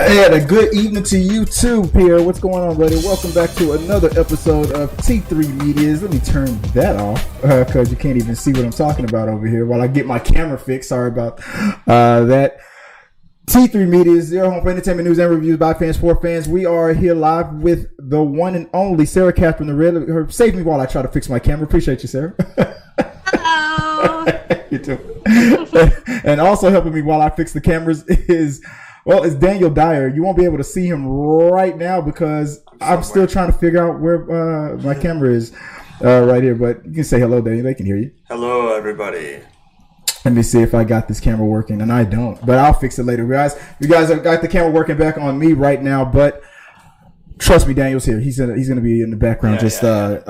And a good evening to you too, Pierre. What's going on, buddy? Welcome back to another episode of T3 Medias. Let me turn that off because you can't even see what I'm talking about over here while I get my camera fixed. Sorry about that. T3 Medias, your home for entertainment news and reviews by fans for fans. We are here live with the one and only Sarah Catherine the Red. Save me while I try to fix my camera. Appreciate you, Sarah. Hello. You too. And also helping me while I fix the cameras is Daniel Dyer. You won't be able to see him right now because I'm still trying to figure out where my camera is right here. But you can say hello, Daniel. They can hear you. Hello, everybody. Let me see if I got this camera working, and I don't, but I'll fix it later, guys. You guys have got the camera working back on me right now, but trust me, Daniel's here. He's gonna be in the background, DJing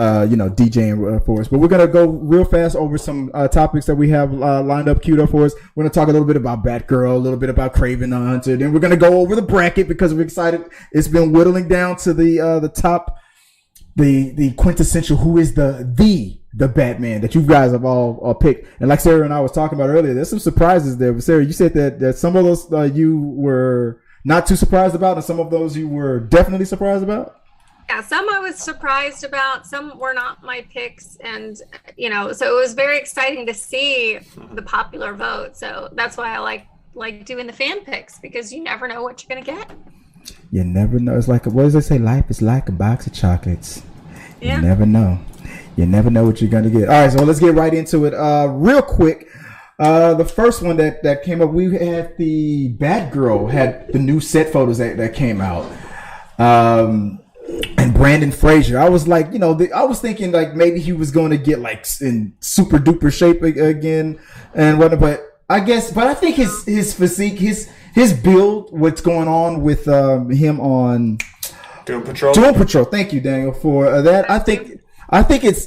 for us. But we're gonna go real fast over some topics that we have lined up, queued up for us. We're gonna talk a little bit about Batgirl, a little bit about Kraven the Hunter. Then we're gonna go over the bracket because we're excited. It's been whittling down to the top, the quintessential who is the Batman that you guys have all picked. And like Sarah and I was talking about earlier, there's some surprises there. But Sarah, you said that some of those you were not too surprised about, and some of those you were definitely surprised about? Yeah, some I was surprised about, some were not my picks, and so it was very exciting to see the popular vote. So that's why I like doing the fan picks, because you never know what you're gonna get. You never know. It's like, what does they say? Life is like a box of chocolates. Yeah. You never know. You never know what you're gonna get. All right, so let's get right into it. Real quick. The first one that came up, we had the Batgirl had the new set photos that came out, and Brandon Fraser. I was like, I was thinking like maybe he was going to get like in super duper shape again and whatnot, but I think his physique, his build, what's going on with him on Doom Patrol. Thank you, Daniel, for that. I think it's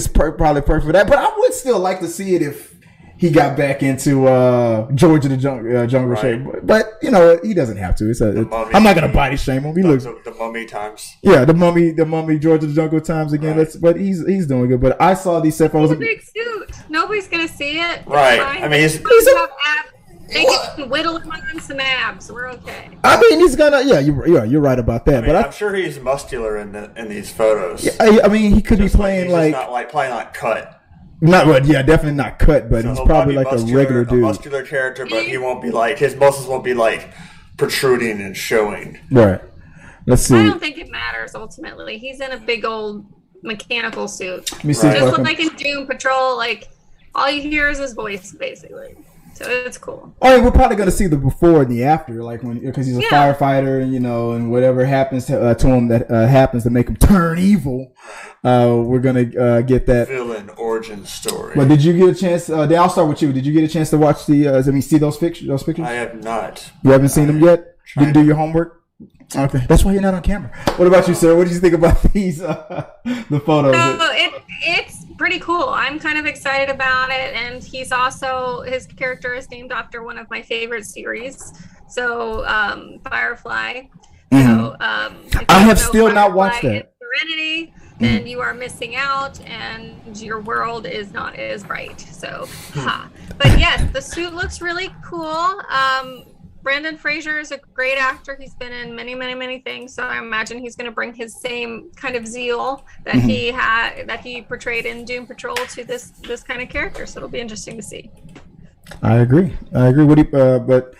probably perfect for that, but I would still like to see it if he got back into George of the Jungle right. shape, but he doesn't have to. I'm not gonna body shame him. He looks the Mummy times. Yeah, the mummy, George of the Jungle times again. Right. But he's doing good. But I saw these set photos. It's a big suit. Nobody's gonna see it. Right. I mean, they can whittle him on some abs. We're okay. I mean, he's gonna. Yeah, you're right about that. But I'm sure he's muscular in these photos. Yeah, I mean, he could be playing he's like not playing like cut. Definitely not cut, but so he's probably like a regular dude. A muscular character, but he won't be like, his muscles won't be like protruding and showing. Right. Let's see. I don't think it matters ultimately. He's in a big old mechanical suit. Let me see. Just like in Doom Patrol, like all you hear is his voice basically. So it's cool. Oh, yeah, we're probably going to see the before and the after, like because he's a firefighter, and whatever happens to him that happens to make him turn evil. We're going to get that villain origin story. But did you get a chance? I'll start with you. Did you get a chance to watch see those pictures? I have not. You haven't seen them yet? Didn't do your homework? Okay, that's why you're not on camera. What about you, sir? What did you think about these the photos? So it's pretty cool. I'm kind of excited about it, and his character is named after one of my favorite series, so Firefly. Mm-hmm. So I have still Firefly not watched that. Serenity, then you are missing out, and your world is not as bright. So, but yes, the suit looks really cool. Brandon Fraser is a great actor. He's been in many, many, many things. So I imagine he's going to bring his same kind of zeal that he portrayed in Doom Patrol to this kind of character. So it'll be interesting to see. I agree. But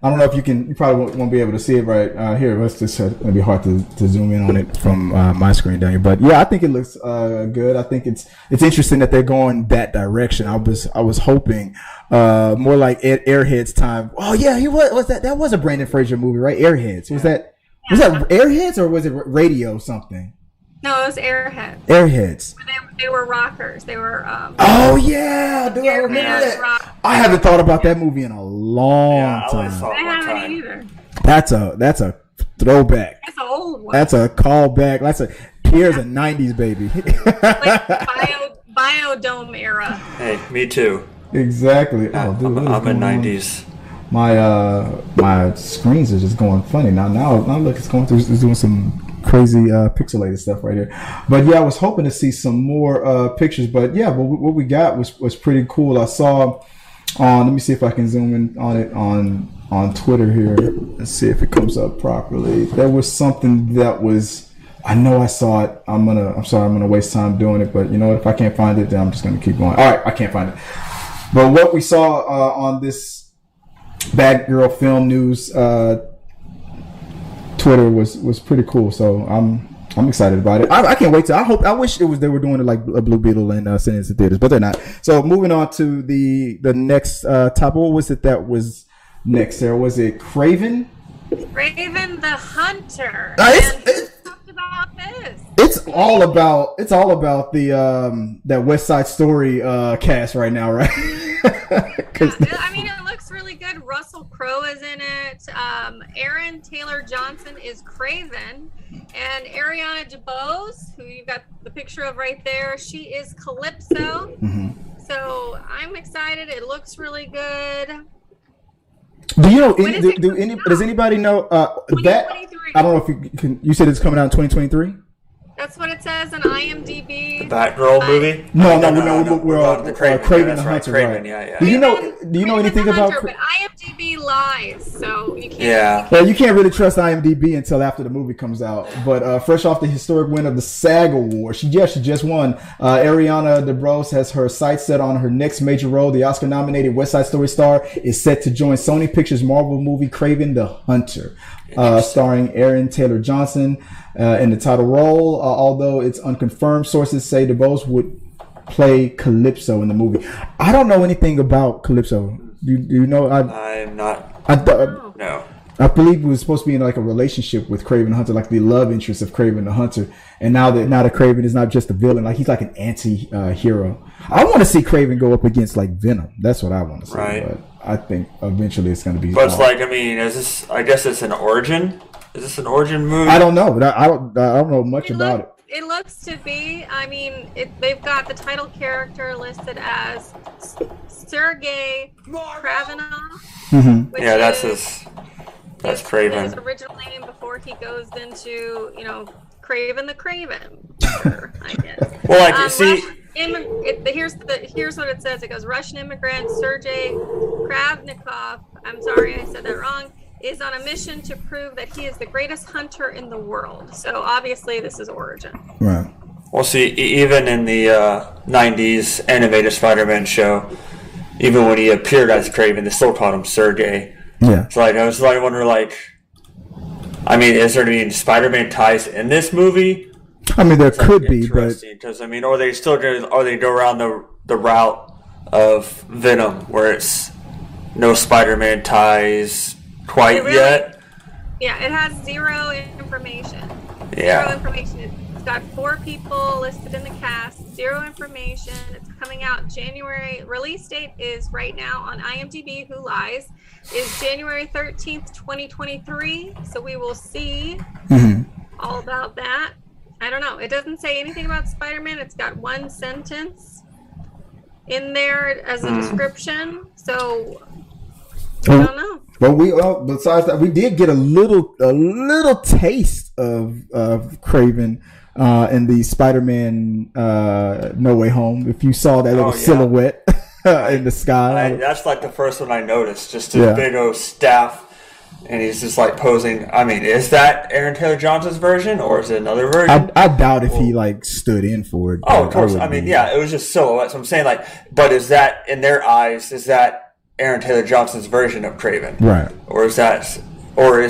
I don't know if you probably won't be able to see it right here. It's just it'll be hard to zoom in on it from my screen down here. But yeah, I think it looks good. I think it's interesting that they're going that direction. I was hoping more like Airheads time. Oh yeah, that was a Brandon Fraser movie, right? Airheads. Was that Airheads or was it Radio something? No, it was Airheads. Airheads. They were rockers. They were. Oh yeah, dude, I remember that. I haven't thought about that movie in a long time. I haven't either. That's a throwback. That's an old one. That's a callback. Pierre's a '90s baby. Like Biodome era. Hey, me too. Exactly. I'm a '90s. My screens are just going funny now. Look, it's going through. It's doing some crazy pixelated stuff right here. But yeah, I was hoping to see some more pictures. But yeah, what we got was pretty cool. I saw on. Let me see if I can zoom in on it on on Twitter here. Let's see if it comes up properly. There was something that was. I know I saw it. I'm sorry. I'm gonna waste time doing it. But you know what? If I can't find it, then I'm just gonna keep going. All right, I can't find it. But what we saw on this Batgirl film news Twitter was pretty cool. So I'm excited about it. I can't wait to. I wish they were doing it like a Blue Beetle and sending it to theaters, but they're not. So moving on to the next topic. What was it that was next? Sarah, was it Kraven? Kraven the Hunter. It's talked about this. It's all about the that West Side Story cast right now, right? I mean, it looks really good. Russell Crowe is in it. Aaron Taylor Johnson is Kraven, and Ariana DeBose, who you got the picture of right there, she is Calypso. Mm-hmm. So I'm excited. It looks really good. Do you know? Does anybody know that? I don't know if you can. You said it's coming out in 2023. That's what it says on IMDb. The Batgirl movie? No. We're on the Kraven the Hunter. Kraven, right. yeah. Do you know anything about? But IMDb lies, so you can't. Yeah. Well, you can't really trust IMDb until after the movie comes out. But fresh off the historic win of the SAG Award, she just won. Ariana DeBose has her sights set on her next major role. The Oscar-nominated West Side Story star is set to join Sony Pictures' Marvel movie Kraven the Hunter, starring Aaron Taylor Johnson in the title role. Although it's unconfirmed, sources say DeBose would play Calypso in the movie. I don't know anything about Calypso. Do you know? I'm not. No. I believe it was supposed to be in like a relationship with Kraven the Hunter, like the love interest of Kraven the Hunter. And now that Kraven is not just a villain, like he's like an anti-hero. I want to see Kraven go up against like Venom. That's what I want to see. Right. But I think eventually it's going to be. But it's like, I mean, is this? I guess it's an origin. Is this an origin movie? I don't know, but I don't know much about it. It looks to be. I mean, they've got the title character listed as Sergei Kravenov. Mm-hmm. Yeah, that's Kraven. His original name before he goes into, Kraven the Kraven, I guess. Well, like, see. Here's what it says. It goes, Russian immigrant Sergei Kravnikov, I'm sorry I said that wrong, is on a mission to prove that he is the greatest hunter in the world. So obviously this is origin. Right. Well, see, even in the 90s animated Spider-Man show, even when he appeared as Kraven, they still called him Sergei. Yeah. So I was like, wondering, like, I mean, is there any Spider-Man ties in this movie? I mean, there could be, but because I mean, or they go around the route of Venom, where it's no Spider-Man ties quite yet. Yeah, it has zero information. Yeah. Zero information. It's got 4 people listed in the cast. Zero information. It's coming out January. Release date is right now on IMDb. Who lies? Is January 13th, 2023. So we will see all about that. I don't know. It doesn't say anything about Spider-Man. It's got one sentence in there as a description. So I don't know. But besides that, we did get a little taste of Kraven in the Spider-Man No Way Home. If you saw that little silhouette in the sky, that's like the first one I noticed. Just a big old staff. And he's just like posing. I mean, is that Aaron Taylor Johnson's version, or is it another version? I doubt if he like stood in for it. Oh, of course. I mean, yeah, it was just silhouette. So I'm saying, like, but is that in their eyes? Is that Aaron Taylor Johnson's version of Kraven? Right. Or is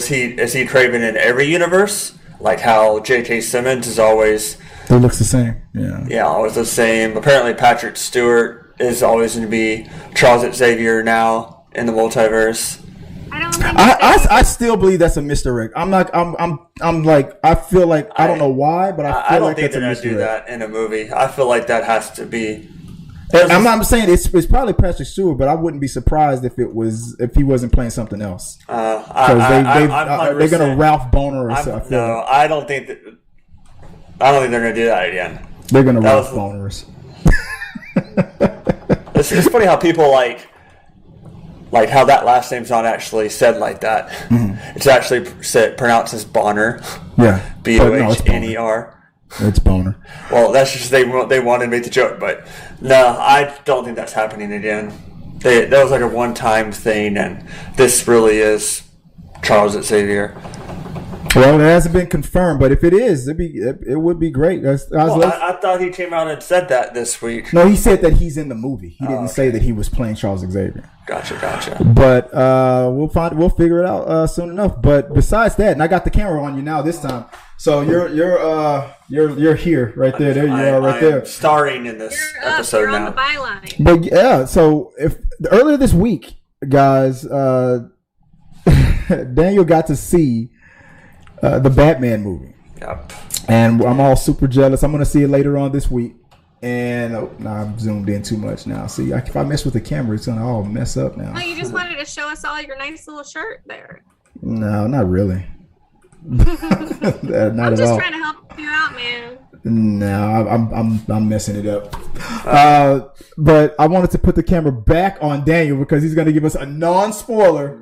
he Kraven in every universe? Like how J.K. Simmons is always. It looks the same. Yeah. Yeah, always the same. Apparently, Patrick Stewart is always going to be Charles Xavier now in the multiverse. I still believe that's a misdirect. I'm like I feel like I don't know why, but I feel like that's a misdirect. I don't think they're gonna do that in a movie. I feel like that has to be. I'm saying it's probably Patrick Stewart, but I wouldn't be surprised if he wasn't playing something else. Because they're gonna Ralph Boner or something. No, I don't think they're gonna do that again. They're gonna Ralph Boners. It's funny how people like how that last name's not actually said like that. Mm-hmm. It's actually pronounced as Bonner. Yeah. Bohner. It's Boner. Well, that's just they wanted to make the joke, but no, I don't think that's happening again. that was like a one-time thing, and this really is Charles Xavier. Well, it hasn't been confirmed, but if it is, it would be great. I thought he came out and said that this week. No, he said that he's in the movie. He didn't say that he was playing Charles Xavier. Gotcha. But we'll figure it out soon enough. But besides that, and I got the camera on you now this time, so you're here right there. There you are right there, starring in this episode you're now. On the byline. But yeah, so if earlier this week, guys, Daniel got to see the Batman movie. Yep. And I'm all super jealous. I'm going to see it later on this week. And I'm zoomed in too much now. See, if I mess with the camera, it's going to all mess up now. Oh, you just wanted to show us all your nice little shirt there. No, not really. Not I'm just trying to help you out, man. No, I'm messing it up. But I wanted to put the camera back on Daniel because he's going to give us a non-spoiler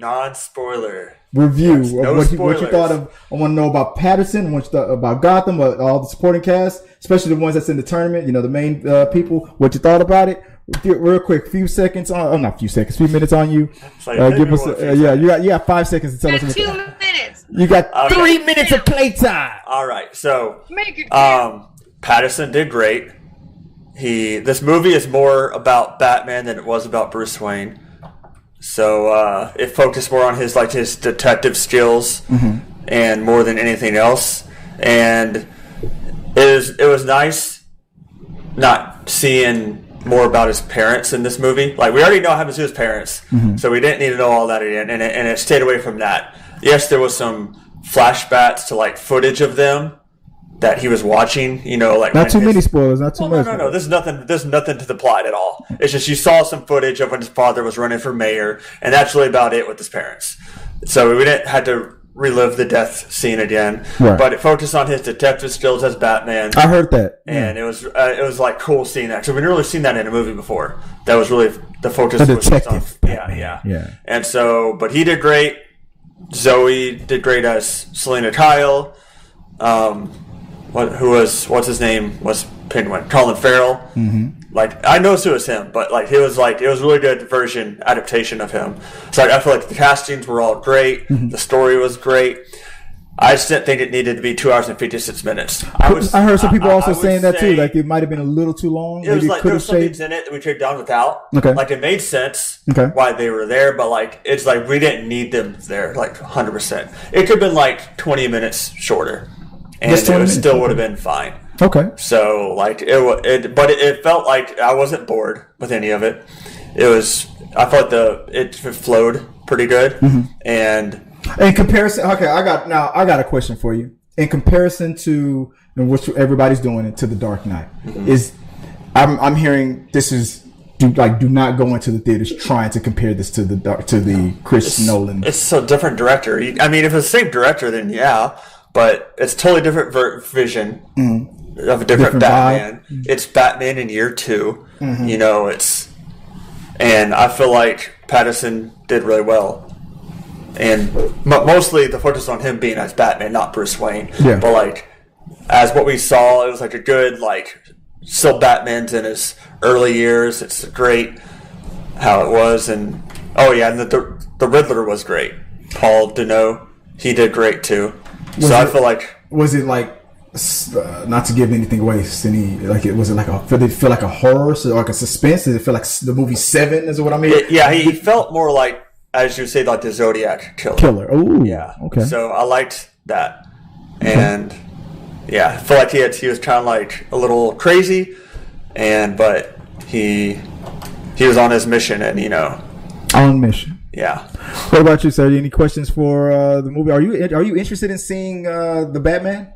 review of what you thought of. I want to know about Patterson, what you thought about Gotham, all the supporting cast, especially the ones that's in the tournament. You know, the main people. What you thought about it? Real quick, few minutes on you. Give us, you got 5 seconds to tell us. 2 minutes. You got 3 minutes of playtime. All right, so make it. Patterson did great. This movie is more about Batman than it was about Bruce Wayne. So it focused more on his detective skills and more than anything else. And it was nice not seeing more about his parents in this movie. Like, we already know what happens to his parents, so we didn't need to know all that again. And it stayed away from that. Yes, there was some flashbacks to footage of them that he was watching, not too many spoilers, not too much. No. There's nothing to the plot at all. It's just you saw some footage of when his father was running for mayor, and that's really about it with his parents. So we didn't have to relive the death scene again, but it focused on his detective skills as Batman. I heard that, and it was cool seeing that. So we'd never really seen that in a movie before. That was really the focus. The detective, yeah. And so, but he did great. Zoe did great as Selena Kyle. What's his name? Was Penguin? Colin Farrell. I know it was him, but it was a really good adaptation of him. So I feel like the castings were all great. The story was great. I just didn't think it needed to be 2 hours and 56 minutes. I heard some people also saying that too. It might have been a little too long. It was there was some things in it that we could have done without. Okay. It made sense why they were there, but it's we didn't need them there 100%. It could have been 20 minutes shorter. And it still would have been fine. Okay. So it felt like I wasn't bored with any of it. I felt it flowed pretty good. And in comparison, okay, I got a question for you. In comparison to what everybody's doing to The Dark Knight, I'm hearing this is do not go into the theaters trying to compare this to the Chris Nolan. It's a different director. I mean, if it's the same director, then yeah. But it's totally different vision of a different Batman. Vibe. It's Batman in year 2. And I feel like Patterson did really well. And mostly the focus on him being as Batman, not Bruce Wayne. Yeah. But as what we saw, it was a good still Batman's in his early years. It's great how it was, and the Riddler was great. Paul Dano, he did great too. I feel like not to give anything away, Cindy, did it feel like a horror, so a suspense? Did it feel like the movie Seven? Is what I mean? He felt more like, as you say, the Zodiac killer. Oh, yeah. Okay. So I liked that, and I feel like he was kind of a little crazy, but he was on his mission, and on mission. Yeah. What about you, sir? Any questions for the movie? Are you interested in seeing the Batman?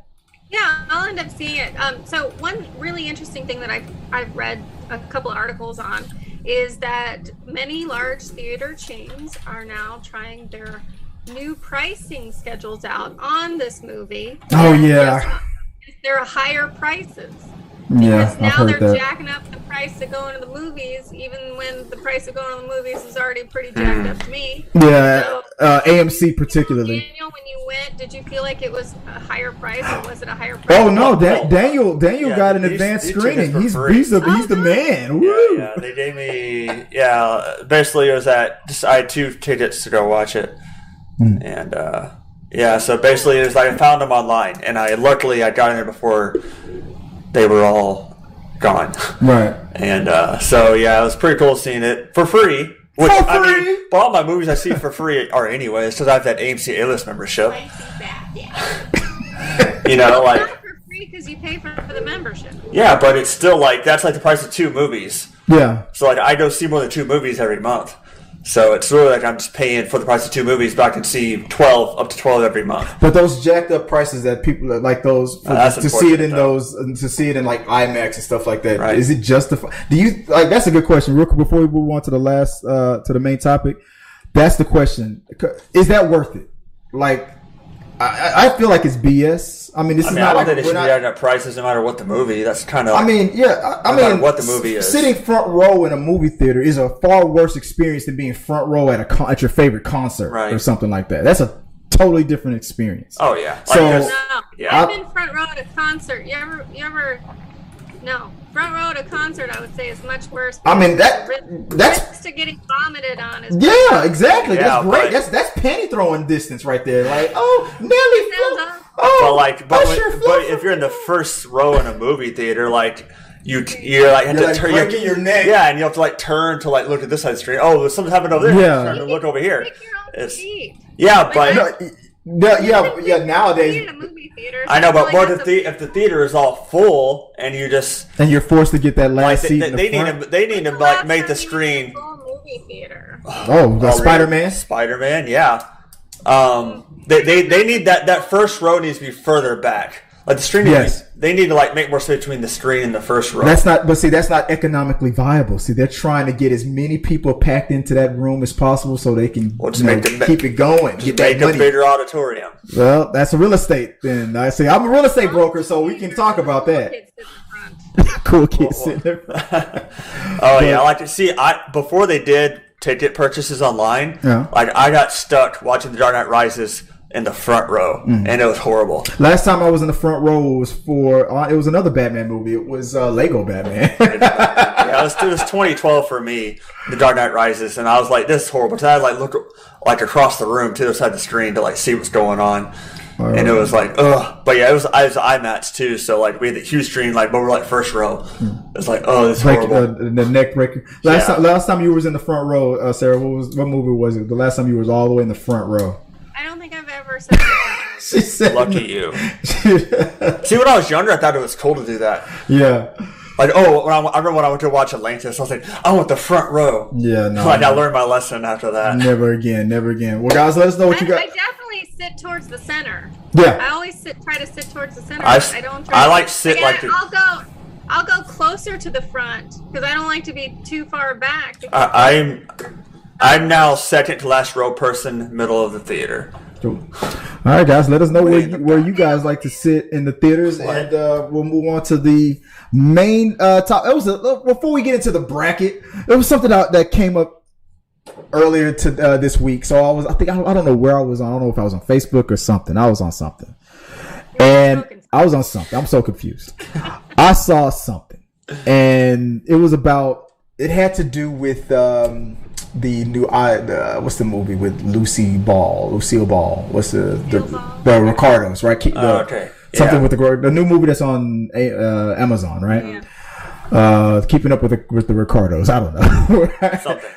Yeah, I'll end up seeing it. So one really interesting thing that I've read a couple of articles on is that many large theater chains are now trying their new pricing schedules out on this movie. Oh yeah. There are higher prices. Yeah, because now I've heard they're that. jacking up the price to go into the movie movies, even when the price of going to the movies is already pretty jacked up to me. Yeah, So, AMC particularly. Daniel, when you went, did you feel like it was a higher price, or was it a higher price? Oh no, Daniel got an advanced screening. He's the man. Woo. Yeah, they gave me basically it was I had 2 tickets to go watch it, and so basically it was like I found them online, and luckily I got in there before they were all gone. Right. And it was pretty cool seeing it for free. Which, I mean, but all my movies I see for free are anyways, because I have that AMC A-List membership. You know, like... It's not for free because you pay for the membership. Yeah, but it's still like, that's like the price of 2 movies. Yeah. So like, I go see more than 2 movies every month. So it's really like I'm just paying for the price of 2 movies, but I can see up to 12 every month. But those jacked up prices that people like those to see it in like IMAX and stuff like that. Right. Is it justified? Do you like? That's a good question. Real quick before we move on to the last to the main topic, that's the question. Is that worth it? Like, I feel like it's BS. I mean, I don't think it should be at prices no matter what the movie. That's kind of. I mean, what the movie is. Sitting front row in a movie theater is a far worse experience than being front row at your favorite concert or something like that. That's a totally different experience. Oh yeah. I've been front row at a concert. You ever? No. Front row at a concert, I would say, is much worse. I mean, that's risk to getting vomited on. Exactly. That's great. That's panty throwing distance right there. Like, Nelly. But if you're in the first row in a movie theater, like you're breaking your neck. Yeah, and you have to like turn to like look at this side of the screen. Oh, there's something happening over there. Yeah, turn to look over here. Nowadays. I know, but if the theater is all full and you're forced to get that last seat in the front. They need to like make the screen. Movie theater. Spider-Man. Spider-Man, yeah. They need that first row needs to be further back. Like the screen, they need to like make more space between the screen and the first row. That's not economically viable. See, they're trying to get as many people packed into that room as possible so they can keep it going. Get that money. A bigger auditorium. Well, that's a real estate. Then I say I'm a real estate broker, so we can talk about that. Cool kids sitting there. I like to see. Before they did ticket purchases online, like I got stuck watching The Dark Knight Rises in the front row, and it was horrible. Last time I was in the front row was it was another Batman movie. It was Lego Batman. It was 2012 for me, The Dark Knight Rises, and I was like, "This is horrible." So I like look like across the room to the side of the screen to like see what's going on, and it was like, ugh. But yeah, it was IMAX too, so like we had the huge screen, like but we're like first row. It's like, oh, this is horrible. The neck breaker. Last time you was in the front row, Sarah, what movie was it? The last time you was all the way in the front row. I don't think I've ever said that. She said, "Lucky you." See, when I was younger, I thought it was cool to do that. Yeah. Like, I remember when I went to watch Atlantis, I was like, I want the front row. Yeah, no. Like, I learned my lesson after that. Never again. Well, guys, let us know what you got. I definitely sit towards the center. Yeah. I always try to sit towards the center. I'll go closer to the front because I don't like to be too far back. I'm now second to last row person, middle of the theater. Cool. All right, guys, let us know where you guys like to sit in the theaters, and we'll move on to the main top. It was before we get into the bracket. It was something that came up earlier to this week. So I don't know where I was on. I don't know if I was on Facebook or something. I was on something, and I was on something. I'm so confused. I saw something, and it was about. It had to do with. The new what's the movie with Lucille Ball? What's the Ricardos, right? Something with the new movie that's on Amazon, right? Yeah. Keeping up with the Ricardos. I don't know. Something.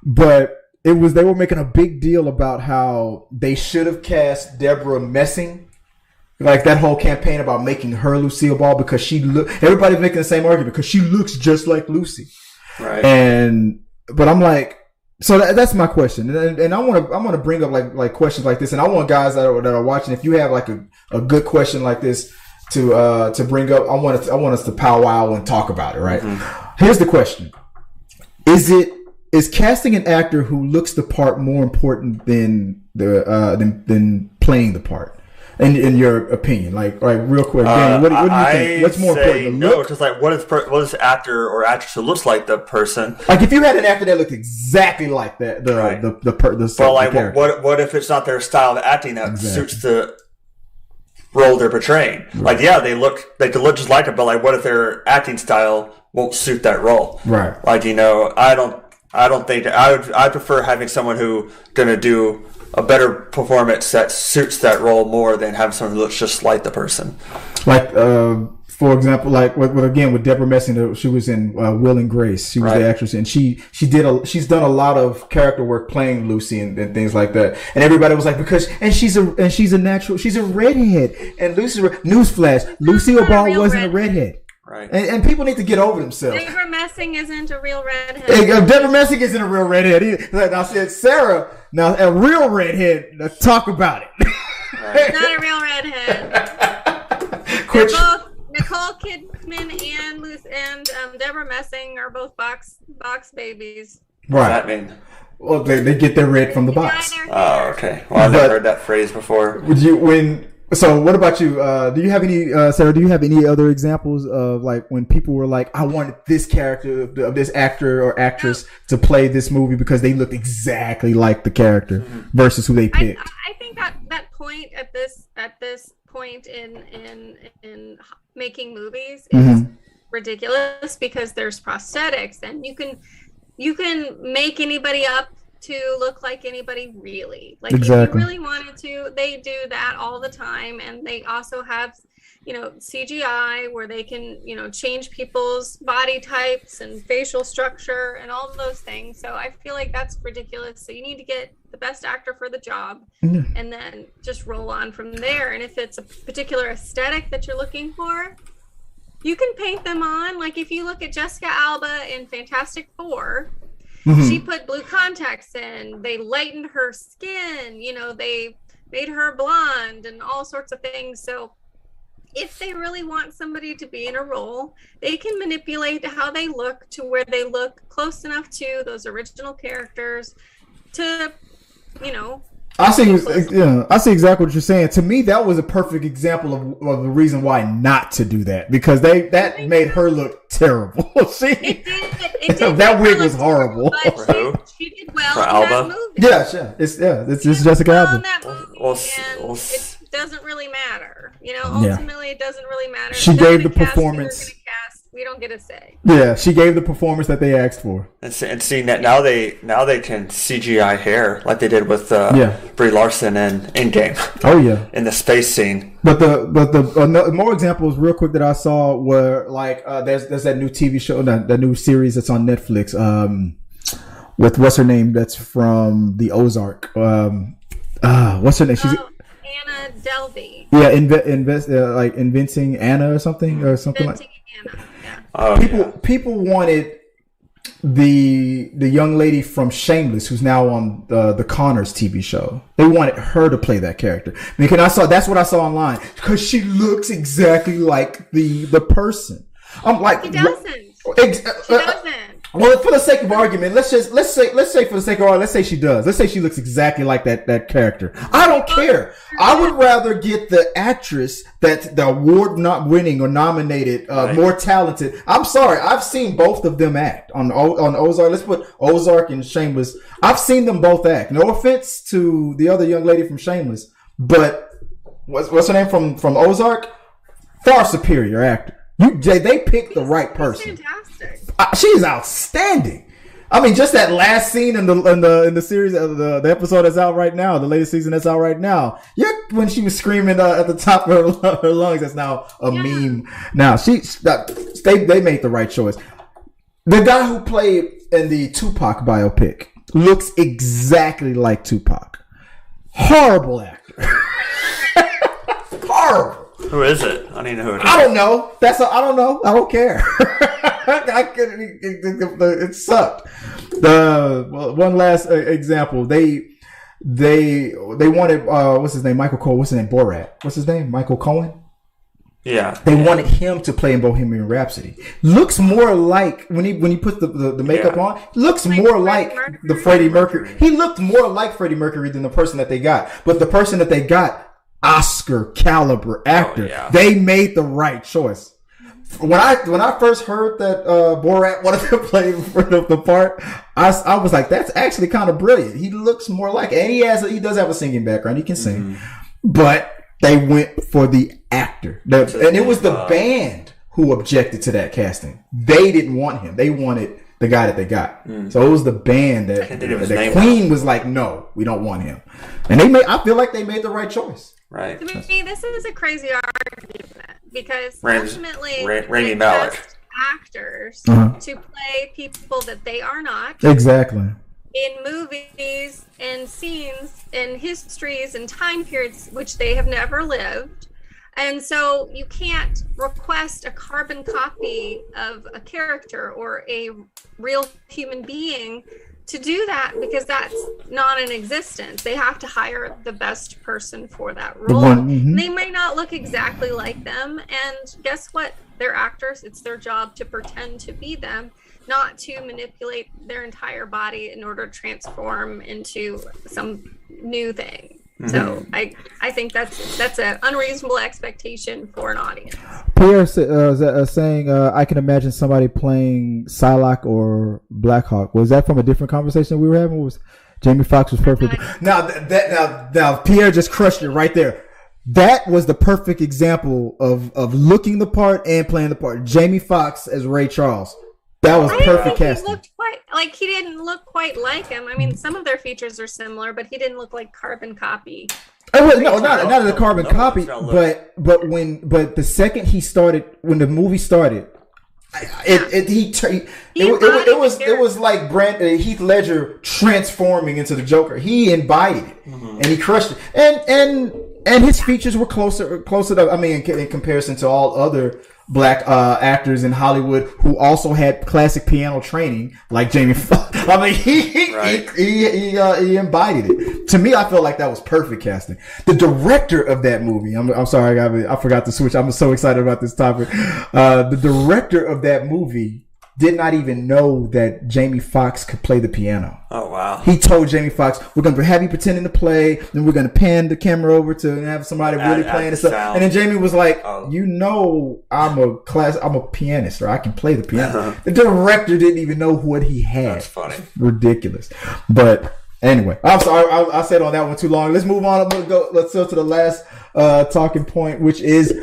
But they were making a big deal about how they should have cast Deborah Messing. Like that whole campaign about making her Lucille Ball because everybody's making the same argument because she looks just like Lucy. Right. But I'm like, so that's my question, and I want to bring up like questions like this, and I want guys that are watching, if you have like a good question like this to bring up, I want us to powwow and talk about it. Right? Mm-hmm. Here's the question: Is casting an actor who looks the part more important than playing the part? In your opinion, like real quick, Danny, what do you think? What's more important? No, because like what is actor or actress who looks like the person? Like if you had an actor that looked exactly like that, character. What if it's not their style of acting that suits the role they're portraying? Like they could look just like it, but like what if their acting style won't suit that role? Right. Like I don't think I prefer having someone who gonna do a better performance that suits that role more than having someone who looks just like the person. Like, for example, like with Deborah Messing, she was in Will and Grace. She was the actress, and she's done a lot of character work playing Lucy and things like that. And everybody was like, she's a redhead. And newsflash, Lucille Ball wasn't a redhead. Right. And people need to get over themselves. Deborah Messing isn't a real redhead. Deborah Messing isn't a real redhead either. Now, I said, Sarah, now a real redhead, let's talk about it. Right. Not a real redhead. They're both, Nicole Kidman and Deborah Messing are both box babies. Right. What does that mean? Well, they get their red from the box. Oh, okay. Well, I've never heard that phrase before. So what about you? Do you have any, Sarah, do you have any other examples of like when people were like, I wanted this character of this actor or actress to play this movie because they looked exactly like the character versus who they picked? I think that point at this point in making movies is ridiculous because there's prosthetics and you can make anybody up to look like anybody really. Like if you really wanted to, they do that all the time. And they also have, CGI where they can, change people's body types and facial structure and all of those things. So I feel like that's ridiculous. So you need to get the best actor for the job and then just roll on from there. And if it's a particular aesthetic that you're looking for, you can paint them on. Like if you look at Jessica Alba in Fantastic Four, she put blue contacts in, they lightened her skin, they made her blonde and all sorts of things. So if they really want somebody to be in a role, they can manipulate how they look to where they look close enough to those original characters to, I see exactly what you're saying. To me, that was a perfect example of the reason why not to do that, because that made her look terrible. It did that wig was horrible. But she did well in that movie. Yeah, sure. It's Jessica Alba. In that movie, it doesn't really matter. Ultimately, it doesn't really matter. She gave the performance. We don't get a say. Yeah, she gave the performance that they asked for. And seeing that now they can CGI hair like they did with Brie Larson in Endgame. Oh yeah, in the space scene. But the more examples real quick that I saw were like there's that new TV show, that new series that's on Netflix. With what's her name? That's from the Ozark. What's her name? She's Anna Delvey. Yeah, inventing Anna or something like. Anna. People wanted the young lady from Shameless, who's now on the Connors TV show. They wanted her to play that character because that's what I saw online, because she looks exactly like the person. I'm like, she doesn't. She doesn't. Well, for the sake of argument, let's say for the sake of argument, let's say she does. Let's say she looks exactly like that character. I don't care. I would rather get the actress that's the award not winning or nominated, more talented. I'm sorry, I've seen both of them act on Ozark. Let's put Ozark and Shameless. I've seen them both act. No offense to the other young lady from Shameless, but what's her name from Ozark? Far superior actor. They picked the right person. Fantastic. She is outstanding. I mean, just that last scene in the series, the episode that's out right now, the latest season that's out right now. Yeah, when she was screaming at the top of her lungs, that's now a meme. Now they made the right choice. The guy who played in the Tupac biopic looks exactly like Tupac. Horrible actor. Horrible. Who is it? I don't even know who it is. I don't know. I don't know. I don't care. It sucked. One last example. They wanted what's his name? Michael Cole. What's his name? Borat. What's his name? Michael Cohen. Yeah. They wanted him to play in Bohemian Rhapsody. Looks more like when he put the makeup on. Looks more like the Freddie Mercury. He looked more like Freddie Mercury than the person that they got. But the person that they got, Oscar caliber actor. They made the right choice. When I first heard that Borat wanted to play the part, I was like, that's actually kind of brilliant. He looks more like, and he does have a singing background. He can sing, but they went for the actor, and it was the band who objected to that casting. They didn't want him. They wanted the guy that they got. So it was the band that Queen was like, no, we don't want him. And I feel like they made the right choice. Right. To me, this is a crazy argument because ultimately Rami Malek actors to play people that they are not. Exactly. In movies and scenes and histories and time periods which they have never lived. And so you can't request a carbon copy of a character or a real human being to do that because that's not in existence. They have to hire the best person for that role. They may not look exactly like them. And guess what? They're actors. It's their job to pretend to be them, not to manipulate their entire body in order to transform into some new thing. So I think that's an unreasonable expectation for an audience. Pierre saying, I can imagine somebody playing Psylocke or Blackhawk. Was that from a different conversation we were having? Was Jamie Foxx was perfect? Now Pierre just crushed it right there. That was the perfect example of looking the part and playing the part. Jamie Foxx as Ray Charles. That was perfect casting. He didn't look quite like him. I mean, some of their features are similar, but he didn't look like carbon copy. Not the carbon copy, but the second he started, when the movie started, it was like Heath Ledger transforming into the Joker. He embodied it, and he crushed it. And his features were closer to, I mean, in comparison to all other black actors in Hollywood who also had classic piano training, like Jamie Foxx. I mean, he embodied it. To me, I felt like that was perfect casting. The director of that movie, I'm sorry, I forgot to switch. I'm so excited about this topic. The director of that movie did not even know that Jamie Foxx could play the piano. Oh, wow. He told Jamie Foxx, we're going to have you pretending to play, and we're going to pan the camera over to have somebody really playing and stuff. And then Jamie was like, I'm a pianist, or I can play the piano. The director didn't even know what he had. That's funny. Ridiculous. But anyway, I'm sorry, I said on that one too long. Let's move on. Let's go to the last talking point, which is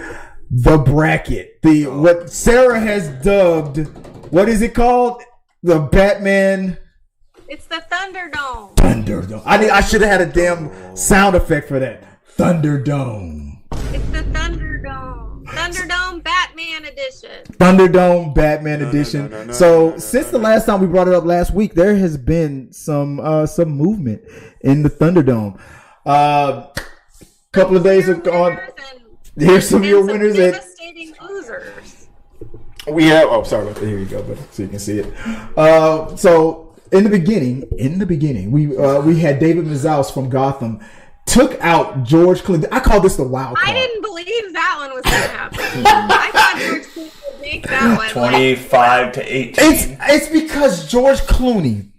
the bracket. What Sarah has dubbed, what is it called? The Batman. It's the Thunderdome. Thunderdome. I should have had a damn sound effect for that. Thunderdome. It's the Thunderdome. Thunderdome Batman Edition. Thunderdome Batman Edition. So since the last time we brought it up last week, there has been some movement in the Thunderdome. Couple of days have gone. Here's some of your winners and devastating losers. We have. Oh, sorry about that. Here you go, buddy, so you can see it. So in the beginning, we had David Mazouz from Gotham took out George Clooney. I call this the wild card. I didn't believe that one was going to happen. I thought George Clooney would make that one 25 to 18. It's because George Clooney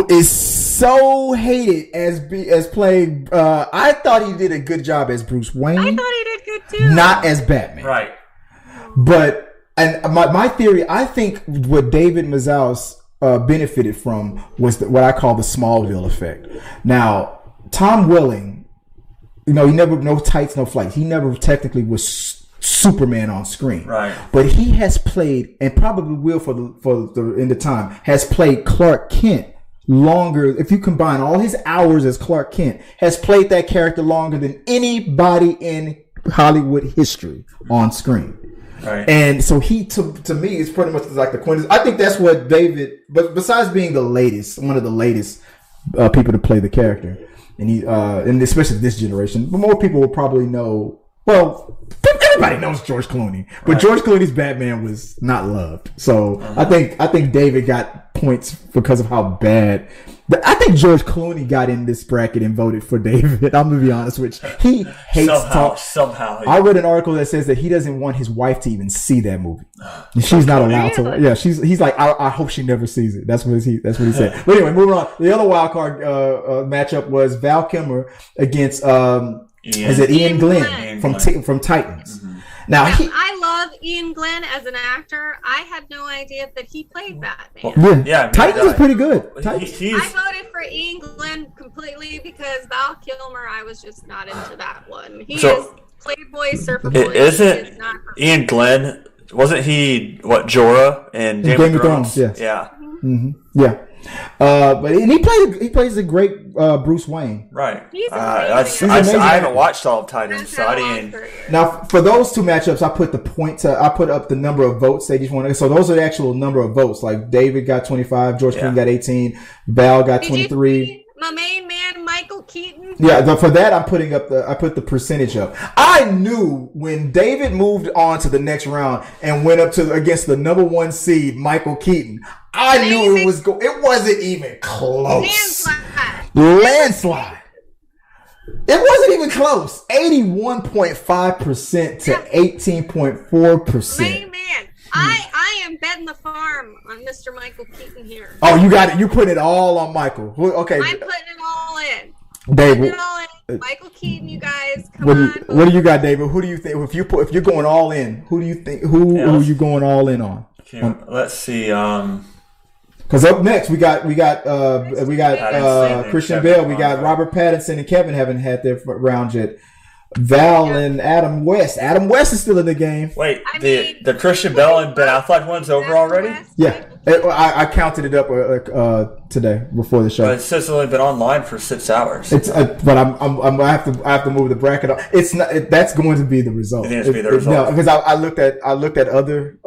is so hated as playing. I thought he did a good job as Bruce Wayne. I thought he did good too. Not as Batman, right? But. And my theory, I think what David Mazouz benefited from was what I call the Smallville effect. Now, Tom Welling, he never, no tights, no flights. He never technically was Superman on screen. Right. But he has played, and probably will in the time, has played Clark Kent longer. If you combine all his hours as Clark Kent, has played that character longer than anybody in Hollywood history on screen. Right. And so he, to me, is pretty much like the quintessence. I think that's what David, but besides being one of the latest people to play the character, and he, and especially this generation, but more people will probably know. Well, everybody knows George Clooney, but right. George Clooney's Batman was not loved. So I think David got points because of how bad. I think George Clooney got in this bracket and voted for David. I'm gonna be honest with you. He hates somehow. I read an article that says that he doesn't want his wife to even see that movie. She's not allowed to. Yeah, he's like, I hope she never sees it. That's what he said. But anyway, moving on. The other wild card matchup was Val Kilmer against Is it Ian Glenn from Titans? Mm-hmm. Now I love Ian Glenn as an actor. I had no idea that he played Batman. Yeah, Titans is pretty good. I voted for Ian Glenn completely because Val Kilmer, I was just not into that one. He is Playboy Surfer Boy. Isn't Ian Glenn? Wasn't he Jorah in Game of Thrones? Yes. Yeah. Mm-hmm. Yeah. But he plays a great Bruce Wayne. Right. I haven't watched all of Titans, so I didn't. Now, for those two matchups, I put up the number of votes they just wanted. So those are the actual number of votes. Like David got 25, George Clooney got 18, Val got 23. My main man, Michael Keaton. Yeah, for that I put the percentage up. I knew when David moved on to the next round and went up against the number 1 seed, Michael Keaton. I knew it was it wasn't even close. Landslide. It wasn't even close. 81.5% to 18.4%. Main man. I am betting the farm on Mr. Michael Keaton here. Oh, you got it. You're putting it all on Michael. Okay. I'm putting it all in. David. Michael Keaton, you guys, come on. What do you got, David? Who do you think if you're going all in? Who do you think? Who are you going all in on? Let's see. Because up next we got Christian Bale, we got Robert Pattinson and Kevin haven't had their round yet. Val and Adam West. Adam West is still in the game. Wait, the Christian Bale and Ben Affleck one's over already? Yeah, I counted it up today before the show. But it says it's only been online for 6 hours. It's but I have to move the bracket up. It's not. That's going to be the result. It needs to be the result. No, because I looked at other.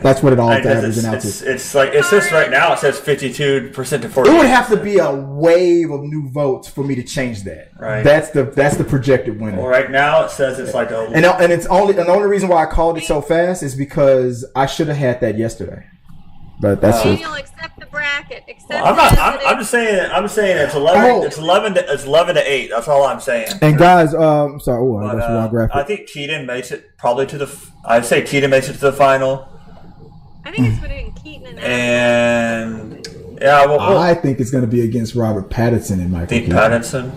That's what it all averages out to. It's like it says right now. It says 52% to 40%. It would have to be a wave of new votes for me to change that. Right. That's the projected winner. Well, right now it says it's like a. And it's the only reason why I called it so fast is because I should have had that yesterday. But that's Daniel, accept the bracket. I'm just saying. I'm saying it's 11. It's 11 to 8. That's all I'm saying. And guys, I'm sorry. Oh, I got the wrong graphic. I think Keaton makes it probably to the. I'd say Keaton makes it to the final. I think it's between Keaton and yeah. I think it's going to be against Robert Pattinson and Michael Keaton. Pattinson.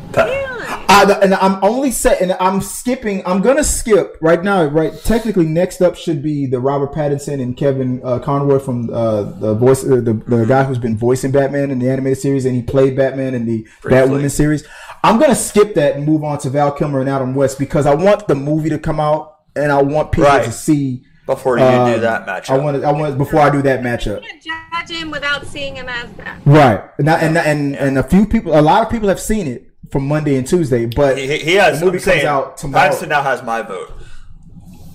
And I'm only and I'm skipping. I'm going to skip right now. Right, technically, next up should be the Robert Pattinson and Kevin Conroy from the voice, the guy who's been voicing Batman in the animated series, and he played Batman in the Batwoman series. I'm going to skip that and move on to Val Kilmer and Adam West because I want the movie to come out and I want people to see. Before you do that matchup, I want before I do that matchup. You can't judge him without seeing him as that. Right, and a lot of people have seen it from Monday and Tuesday, but he has. The movie comes out tomorrow. Pattinson now has my vote.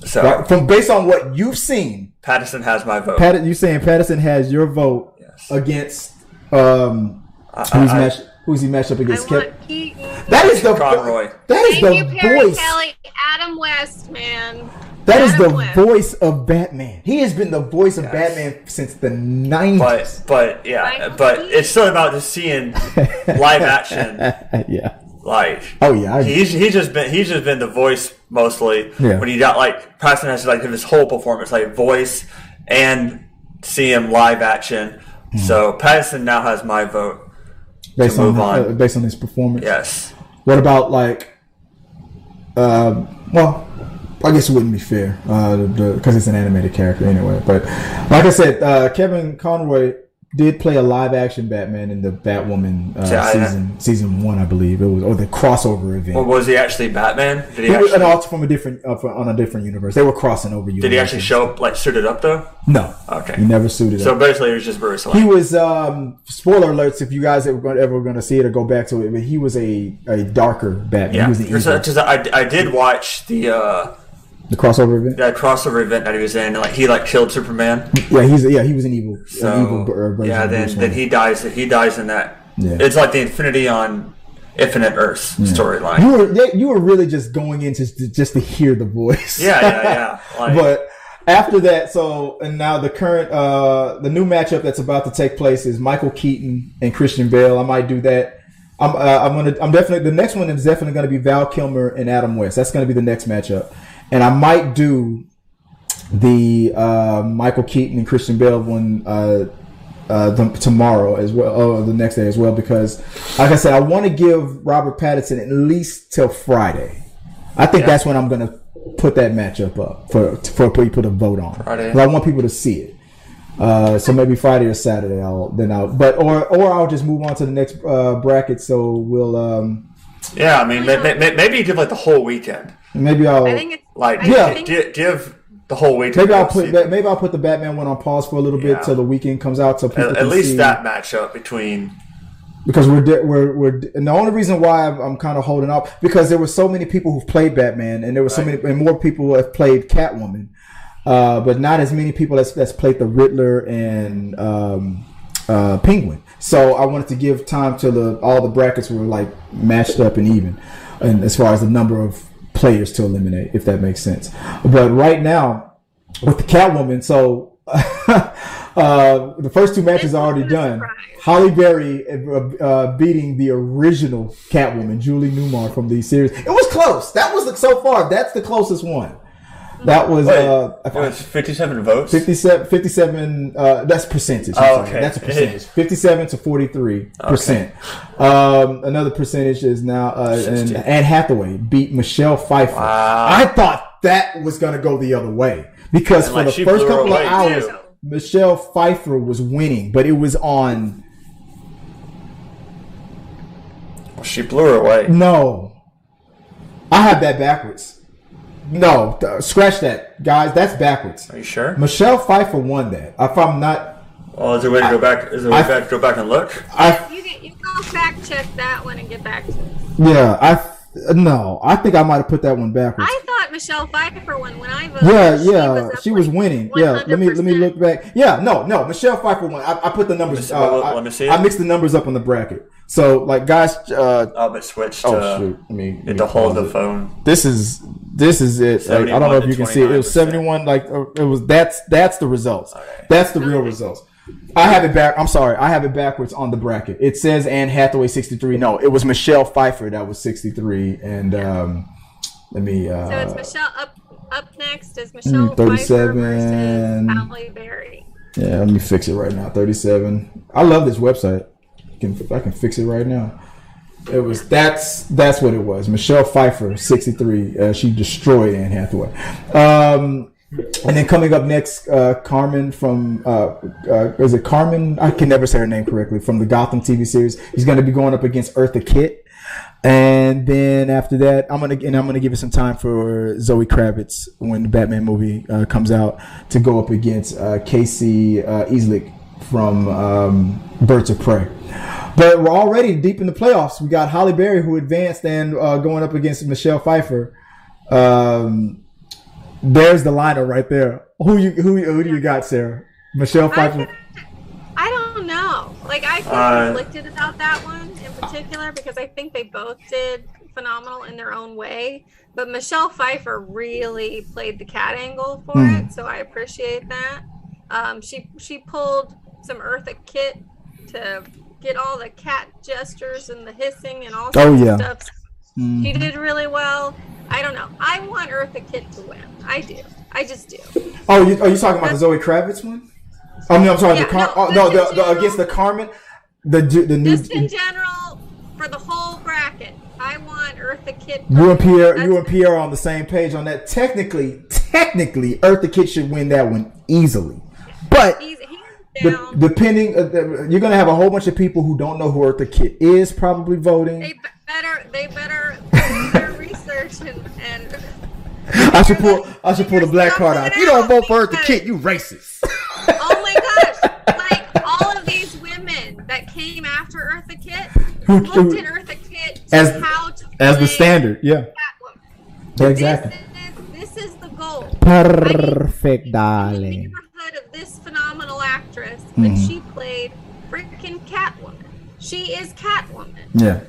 So based on what you've seen, Pattinson has my vote. You saying Pattinson has your vote against who's he matched up against? That is the Conroy. That is the voice. Kelly, Adam West, man. That is the voice of Batman. He has been the voice of Batman since the 90s. But it's still about just seeing live action. Yeah. Like yeah, he's just been the voice mostly. Yeah. When you got like Pattinson has to like give his whole performance, like voice and see him live action. So Pattinson now has my vote. Based on his performance. Yes. What about like I guess it wouldn't be fair because it's an animated character anyway. But like I said, Kevin Conroy did play a live action Batman in the Batwoman season 1, I believe it was, or the crossover event. Or was he actually Batman? He was an alter from a different on a different universe. They were crossing over universes. Did he actually show up like suited up though? No. Okay. He never suited up. So basically, it was just Bruce Wayne. He was spoiler alerts if you guys ever going to see it or go back to it. But he was a darker Batman. Yeah. He was an evil. Because I did watch the crossover event. That crossover event that he was in, like he killed Superman. Yeah, he was an evil. Then he dies. He dies in that. Yeah. It's like the Infinity on Infinite Earths storyline. You were really just going in just to hear the voice. Yeah. But after that, and now the current the new matchup that's about to take place is Michael Keaton and Christian Bale. I might do that. I'm definitely the next one is definitely going to be Val Kilmer and Adam West. That's going to be the next matchup. And I might do the Michael Keaton and Christian Bale one tomorrow as well, or the next day as well, because, like I said, I want to give Robert Pattinson at least till Friday. I think that's when I'm going to put that matchup up for people to vote on. Friday. I want people to see it. So maybe Friday or Saturday. I'll just move on to the next bracket. So we'll. Yeah, I mean, maybe you give like the whole weekend. Maybe I'll. Give the whole weekend. Maybe I'll put the Batman one on pause for a little bit till the weekend comes out, so people at least see. That matchup between. Because we're and the only reason why I'm kind of holding up, because there were so many people who've played Batman, and there were so many, and more people who have played Catwoman, but not as many people that's played the Riddler and Penguin. So I wanted to give time till all the brackets were like matched up and even, and as far as the number of players to eliminate, if that makes sense. But right now with the Catwoman, so the first two matches are already done. Halle Berry beating the original Catwoman, Julie Newmar from the series. It was close. That was so far. That's the closest one. That was it was 57 votes. 57. That's percentage. Okay, that's a percentage. 57 to 43%. Another percentage is now and Anne Hathaway beat Michelle Pfeiffer. Wow. I thought that was going to go the other way, because for the first couple of hours, Michelle Pfeiffer was winning, but it was on. Well, she blew her away. No, I have that backwards. No, scratch that, guys. That's backwards. Are you sure? Michelle Pfeiffer won that. If I'm not. Well, is there a way to go back? Is there a way to go back and look? You go fact check that one and get back to us. Yeah, I think I might have put that one backwards. I thought Michelle Pfeiffer won when I voted. She was winning. 100%. Yeah, let me look back. Yeah, no, Michelle Pfeiffer won. I put the numbers. Let me see. I mixed the numbers up on the bracket. So, like, guys. But switched. Shoot. Let me hold the phone. This is it. Like, I don't know if you can see it. It was 71. Like, it was. That's the results. Okay. That's the real results. I have it back. I'm sorry. I have it backwards on the bracket. It says Anne Hathaway 63. No, it was Michelle Pfeiffer that was 63. And let me. So it's Michelle up next is Michelle 37 Pfeiffer versus Halle Berry. Yeah, let me fix it right now. 37. I love this website. I can fix it right now. It was that's what it was. Michelle Pfeiffer 63. She destroyed Anne Hathaway. And then coming up next, Carmen from is it Carmen? I can never say her name correctly. From the Gotham TV series, he's going to be going up against Eartha Kitt. And then after that, I'm gonna give it some time for Zoe Kravitz when the Batman movie comes out to go up against Casey Affleck from Birds of Prey. But we're already deep in the playoffs. We got Halle Berry, who advanced, and going up against Michelle Pfeiffer. There's the lineup right there. Who do you got, Sarah? Michelle Pfeiffer? I don't know. Like, I feel conflicted about that one in particular, because I think they both did phenomenal in their own way. But Michelle Pfeiffer really played the cat angle for it, so I appreciate that. She pulled some Eartha Kitt to get all the cat gestures and the hissing and all sorts of stuff. She did really well. I don't know. I want Eartha Kitt to win. I do. I just do. Oh, are you talking about the Zoe Kravitz one? Oh, no, I'm sorry. The against the Carmen. The new. Just in general, for the whole bracket, I want Eartha Kitt. You and Pierre are on the same page on that. Technically, Eartha Kitt should win that one easily. But depending, you're gonna have a whole bunch of people who don't know who Eartha Kitt is probably voting. They better research and. I should pull the black card out. If you don't vote for Eartha Kitt, you racist. Oh my gosh! Like, all of these women that came after Eartha Kitt looked at Eartha Kitt as the standard. Yeah. Exactly. This is the goal. Perfect, darling. In the neighborhood of this phenomenal actress, and she played freaking Catwoman. She is Catwoman. Yeah.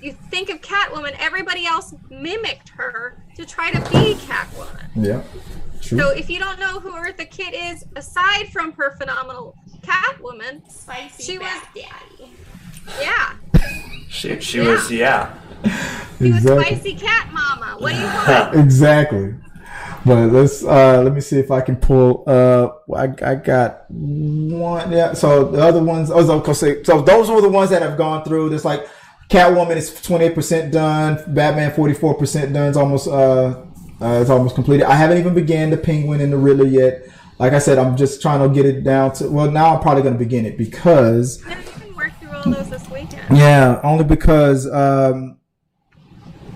You think of Catwoman, everybody else mimicked her to try to be Catwoman. Yeah. True. So if you don't know who Eartha Kitt is, aside from her phenomenal Catwoman, she was daddy. Yeah. She was She was spicy cat mama. What do you want? Exactly. But let me see if I can pull. I got one. Yeah. So the other ones. So those were the ones that have gone through. There's like Catwoman is 28% done. Batman 44% done. It's almost completed. I haven't even began the Penguin and the Riddler yet. Like I said, I'm just trying to get it down to. Well, now I'm probably going to begin it because. Yeah, you can work through all those this weekend. Yeah, only because.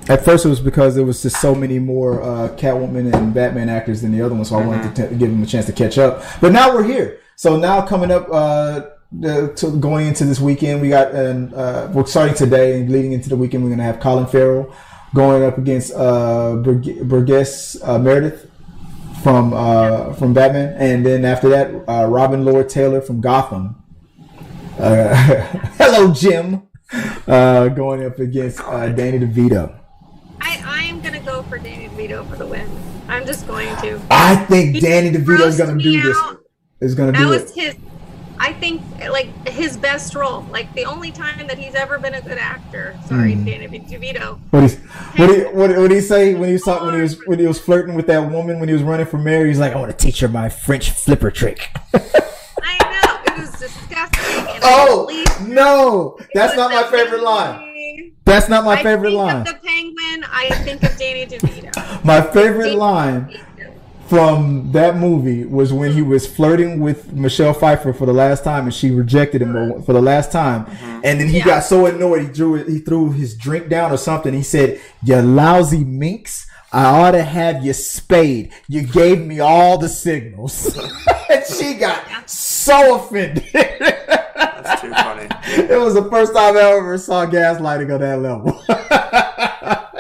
At first, it was because there was just so many more Catwoman and Batman actors than the other one, so I wanted to give them a chance to catch up. But now we're here. So now coming up, going into this weekend, we got, we're starting today and leading into the weekend, we're going to have Colin Farrell going up against Burgess Meredith from Batman, and then after that, Robin Lord Taylor from Gotham. Hello, Jim. Going up against Danny DeVito. I'm going to go for Danny DeVito for the win. I'm just going to. I think Danny DeVito is going to do this. Is going to do it. That was I think, like, his best role. Like, the only time that he's ever been a good actor. Sorry, Danny DeVito. What did he say when he was flirting with that woman when he was running for mayor? He's like, I want to teach her my French flipper trick. I know. It was disgusting. No. That's not my favorite line. That's not my favorite line. I think of the Penguin. I think of Danny DeVito. My favorite line from that movie was when he was flirting with Michelle Pfeiffer for the last time, and she rejected him for the last time. And then he got so annoyed, he threw his drink down or something. He said, "You lousy minx, I ought to have you spayed. You gave me all the signals." And she got so offended. That's too funny. It was the first time I ever saw gaslighting on that level.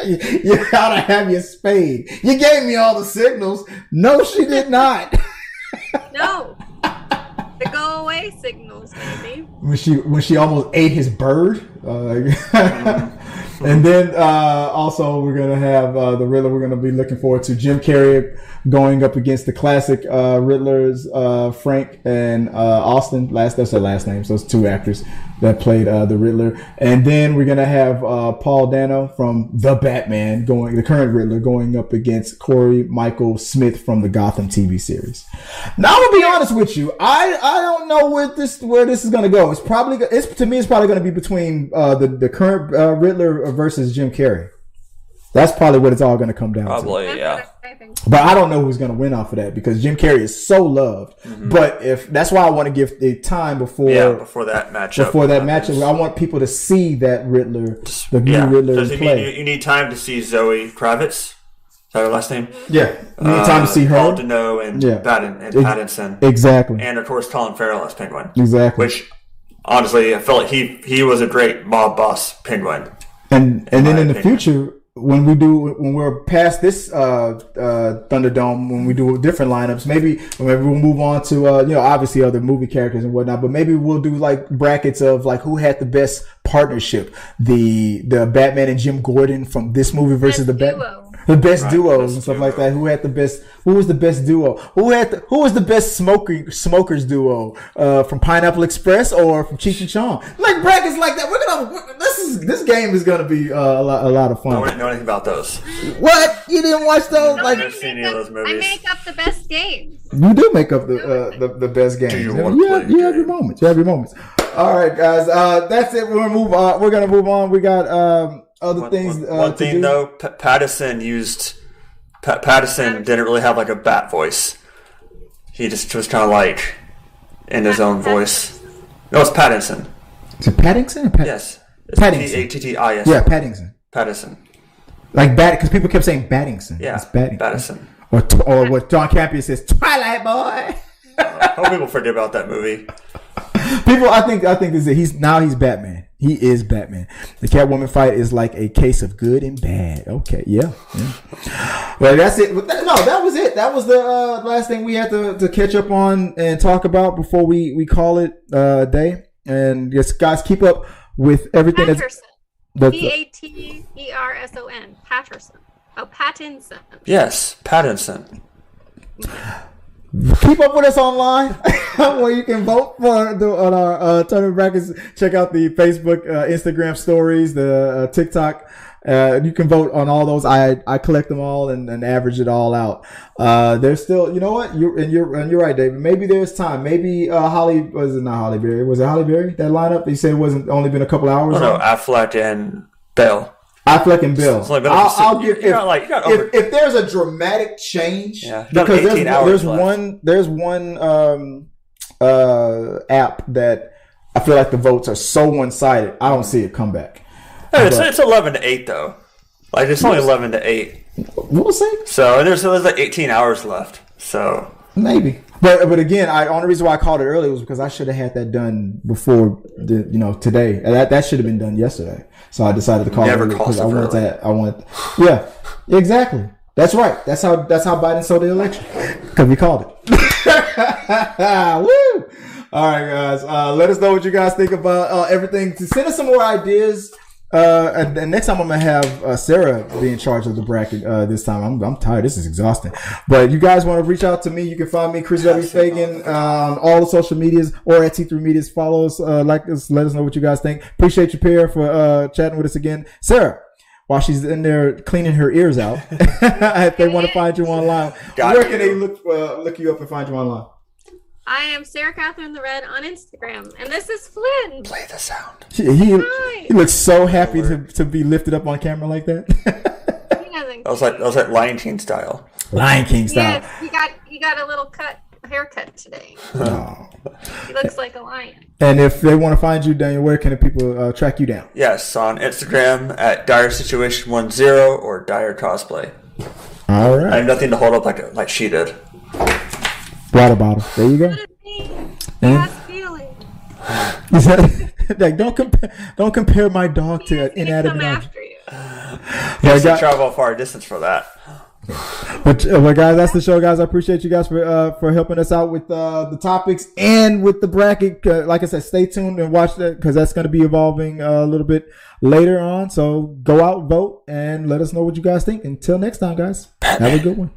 You ought to have you spayed. You gave me all the signals. No, she did not. No. The go away signals, maybe. When she almost ate his bird. And then also we're gonna have the Riddler. We're gonna be looking forward to Jim Carrey going up against the classic Riddlers, Frank and Austin. That's their last names. Those two actors that played the Riddler. And then we're gonna have Paul Dano from the Batman the current Riddler, going up against Corey Michael Smith from the Gotham TV series. Now I'm gonna be honest with you. I don't know where this is gonna go. It's probably gonna be between the current Riddler versus Jim Carrey. That's probably what it's all going to come down to. Probably, yeah. But I don't know who's going to win off of that because Jim Carrey is so loved. But that's why I want to give the time before that matchup. I want people to see that Riddler, the new Riddler play. You need time to see Zoe Kravitz. Is that her last name? Yeah. You need time to see her. Paul Dano and Pattinson. Exactly. And of course Colin Farrell as Penguin. Exactly. Which honestly I felt like he was a great mob boss Penguin. And then in the future, when we're past this Thunderdome, when we do different lineups, maybe we'll move on to obviously other movie characters and whatnot, but maybe we'll do like brackets of like who had the best partnership, the Batman and Jim Gordon from this movie versus the best duos and stuff like that. Who was the best duo? Who was the best smokers duo? From Pineapple Express or from Cheech and Chong? Like brackets like that. This game is gonna be a lot of fun. I don't know anything about those. What? You didn't watch those? I've never seen any of those movies. I make up the best games. You do make up the best games. You have your moments. You have your moments. All right, guys. That's it. We're gonna move on. We got other things. One thing though, Pattinson didn't really have like a bat voice. He just was kind of like in his own voice. No, it's Pattinson. Is it Paddington? Yes. Paddington. Pattis. Yeah, Pattinson. Like because people kept saying Battington. Yeah, it's Paddington. Pattinson. Or what John Campion says, Twilight Boy. How people forget about that movie? People, I think this is he's Batman. He is Batman. The Catwoman fight is like a case of good and bad. Okay, yeah. Well, that's it. That was it. That was the last thing we had to catch up on and talk about before we call it a day. And yes, guys, keep up with everything. Patterson. Patterson. Patterson. Oh, Pattinson. Yes, Pattinson. Keep up with us online where you can vote on our tournament brackets. Check out the Facebook, Instagram stories, the TikTok You can vote on all those. I collect them all and average it all out. There's still, you know what? You're right, David. Maybe there's time. Maybe was it not Holly Berry? Was it Holly Berry, that lineup? He said it wasn't only been a couple hours. No, Affleck and Bell. Affleck and Bill. I'll give if there's a dramatic change, because there's one app that I feel like the votes are so one-sided. I don't see it come back. Hey, it's 11-8 though. Like it's only 11-8. We'll see. So there's like 18 hours left. So maybe. But again, only reason why I called it early was because I should have had that done before today. That should have been done yesterday. So I decided to call it early because yeah, exactly. That's right. That's how Biden sold the election, because we called it. Woo! All right, guys. Let us know what you guys think about everything. Send us some more ideas. And next time I'm gonna have Sarah be in charge of the bracket. This time I'm tired. This is exhausting. But you guys want to reach out to me? You can find me Chris W. Fagan on all the social medias or at T3 Medias. Follow us, like us, let us know what you guys think. Appreciate you, Pierre, for chatting with us again. Sarah, while she's in there cleaning her ears out, if they want to find you online, where can they look you up and find you online? I am Sarah Catherine the Red on Instagram, and this is Flynn. Play the sound. He looks so happy to be lifted up on camera like that. That was like Lion King style. Lion King style. Yes, he got a little haircut today. Oh. He looks like a lion. And if they want to find you, Daniel, where can the people track you down? Yes, on Instagram at Dire Situation 10 or Dire Cosplay. All right. I have nothing to hold up like she did. Water bottle. There you go. Fast feeling. Like, don't compare my dog to an inanimate object. After you. You have to travel a far distance for that. But guys, that's the show, guys. I appreciate you guys for helping us out with the topics and with the bracket. Like I said, stay tuned and watch that, because that's going to be evolving a little bit later on. So go out, vote, and let us know what you guys think. Until next time, guys. Have a good one.